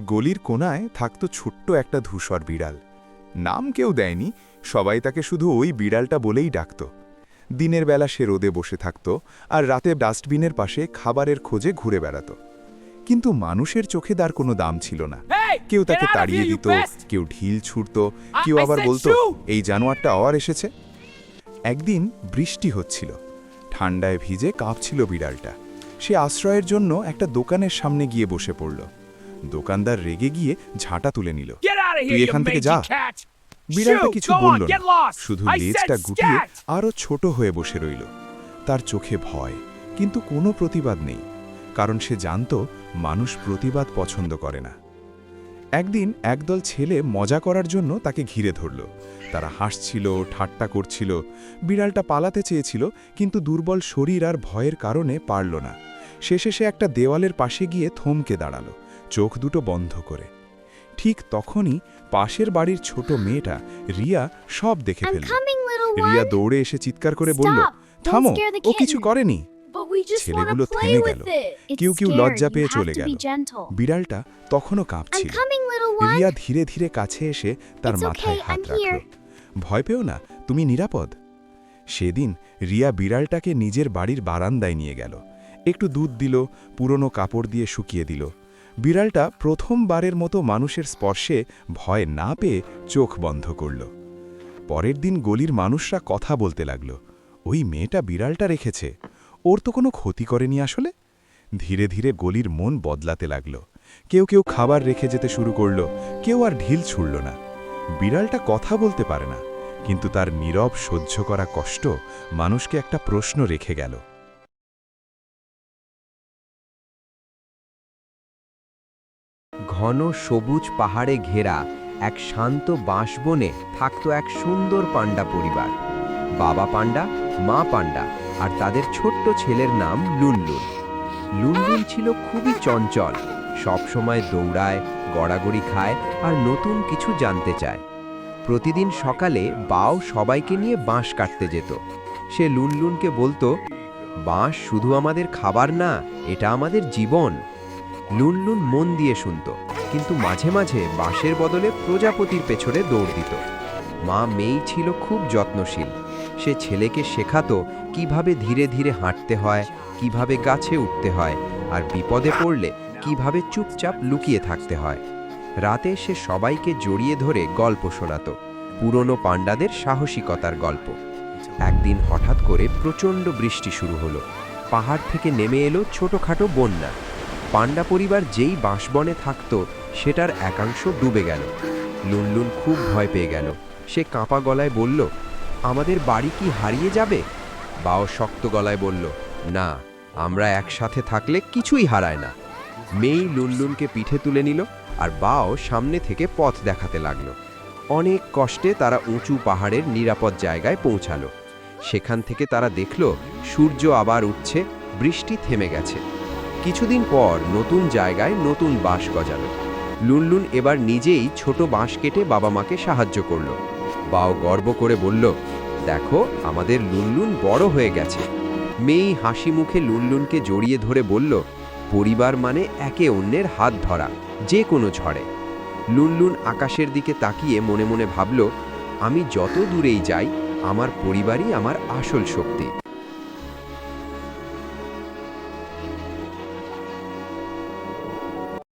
গলির কোনায় থাকত ছোট্ট একটা ধূসর বিড়াল। নাম কেউ দেয়নি, সবাই তাকে শুধু ওই বিড়ালটা বলেই ডাকত। দিনের বেলা সে রোদে বসে থাকত, আর রাতে ডাস্টবিনের পাশে খাবারের খোঁজে ঘুরে বেড়াত। কিন্তু মানুষের চোখে তার কোনো দাম ছিল না। কেউ তাকে তাড়িয়ে দিত, কেউ ঢিল ছুঁড়ত, কেউ আবার বলতো এই জানোয়ারটা আবার এসেছে। একদিন বৃষ্টি হচ্ছিল, ঠান্ডায় ভিজে কাঁপছিল বিড়ালটা। সে আশ্রয়ের জন্য একটা দোকানের সামনে গিয়ে বসে পড়ল। দোকানদার রেগে গিয়ে ঝাঁটা তুলে নিল। তুই এখান থেকে যা। বিড়ালটা কিছু বলল না, শুধু লেজটা গুটিয়ে আরো ছোট হয়ে বসে রইল। তার চোখে ভয়, কিন্তু কোনো প্রতিবাদ নেই, কারণ সে জানত মানুষ প্রতিবাদ পছন্দ করে না। একদিন একদল ছেলে মজা করার জন্য তাকে ঘিরে ধরল। তারা হাসছিল, ঠাট্টা করছিল। বিড়ালটা পালাতে চেয়েছিল, কিন্তু দুর্বল শরীর আর ভয়ের কারণে পারল না। শেষে সে একটা দেওয়ালের পাশে গিয়ে থমকে দাঁড়ালো, চোখ দুটো বন্ধ করে। ঠিক তখনই পাশের বাড়ির ছোট মেয়েটা রিয়া সব দেখে ফেলল। রিয়া দৌড়ে এসে চিৎকার করে বলল, থামো, ও কিছু করেনি। ছেলেগুলো থেমে গেল, কেউ কেউ লজ্জা পেয়ে চলে গেল। বিড়ালটা তখনও কাঁপছিল। রিয়া ধীরে ধীরে কাছে এসে তার মাথায় হাত রাখল। ভয় পেও না, তুমি নিরাপদ। সেদিন রিয়া বিড়ালটাকে নিজের বাড়ির বারান্দায় নিয়ে গেল। একটু দুধ দিল, পুরনো কাপড় দিয়ে শুকিয়ে দিল। বিড়ালটা প্রথমবারের মতো মানুষের স্পর্শে ভয় না পেয়ে চোখ বন্ধ করল। পরের দিন গলির মানুষরা কথা বলতে লাগল, ওই মেয়েটা বিড়ালটা রেখেছে, ওর তো কোনো ক্ষতি করেনি আসলে। ধীরে ধীরে গলির মন বদলাতে লাগল। কেউ কেউ খাবার রেখে যেতে শুরু করল, কেউ আর ঢিল ছুঁড়ল না। বিড়ালটা কথা বলতে পারে না, কিন্তু তার নীরব সহ্য করা কষ্ট মানুষকে একটা প্রশ্ন রেখে গেল। ঘন সবুজ পাহাড়ে ঘেরা এক শান্ত বাঁশবনে থাকত এক সুন্দর পান্ডা পরিবার। বাবা পান্ডা, মা পান্ডা আর তাদের ছোট্ট ছেলের নাম লুনলুন। লুনলুন ছিল খুবই চঞ্চল, সবসময় দৌড়ায়, গড়াগড়ি খায় আর নতুন কিছু জানতে চায়। প্রতিদিন সকালে বাও সবাইকে নিয়ে বাঁশ কাটতে যেত। সে লুনলুনকে বলতো, বাঁশ শুধু আমাদের খাবার না, এটা আমাদের জীবন। লুনলুন মন দিয়ে শুনত, কিন্তু মাঝে মাঝে বাঁশের বদলে প্রজাপতির পেছনে দৌড় দিত। মা মেয়ে ছিল খুব যত্নশীল। সে ছেলেকে শেখাতো কিভাবে ধীরে ধীরে হাঁটতে হয়, কিভাবে গাছে উঠতে হয়, আর বিপদে পড়লে কিভাবে চুপচাপ লুকিয়ে থাকতে হয়। রাতে সে সবাইকে জড়িয়ে ধরে গল্প শোনাতো, পুরনো পান্ডাদের সাহসিকতার গল্প। একদিন হঠাৎ করে প্রচণ্ড বৃষ্টি শুরু হলো। পাহাড় থেকে নেমে এলো ছোটখাটো বন্যা। পান্ডা পরিবার যেই বাঁশবনে থাকত সেটার একাংশ ডুবে গেল। লুনলুন খুব ভয় পেয়ে গেল। সে কাঁপা গলায় বলল, আমাদের বাড়ি কি হারিয়ে যাবে? বাও শক্ত গলায় বলল, না, আমরা একসাথে থাকলে কিছুই হারায় না। মেয়ে লুনলুনকে পিঠে তুলে নিল, আর বাও সামনে থেকে পথ দেখাতে লাগলো। অনেক কষ্টে তারা উঁচু পাহাড়ের নিরাপদ জায়গায় পৌঁছালো। সেখান থেকে তারা দেখল সূর্য আবার উঠছে, বৃষ্টি থেমে গেছে। কিছুদিন পর নতুন জায়গায় নতুন বাঁশ গজালো। লুনলুন এবার নিজেই ছোট বাঁশ কেটে বাবা মাকে সাহায্য করল। বাও গর্ব করে বলল, দেখো, আমাদের লুনলুন বড় হয়ে গেছে। মেয়ে হাসি মুখে লুনলুনকে জড়িয়ে ধরে বলল, পরিবার মানে একে অন্যের হাত ধরা, যে কোনো ঝড়ে। লুনলুন আকাশের দিকে তাকিয়ে মনে মনে ভাবল, আমি যত দূরেই যাই, আমার পরিবারই আমার আসল শক্তি।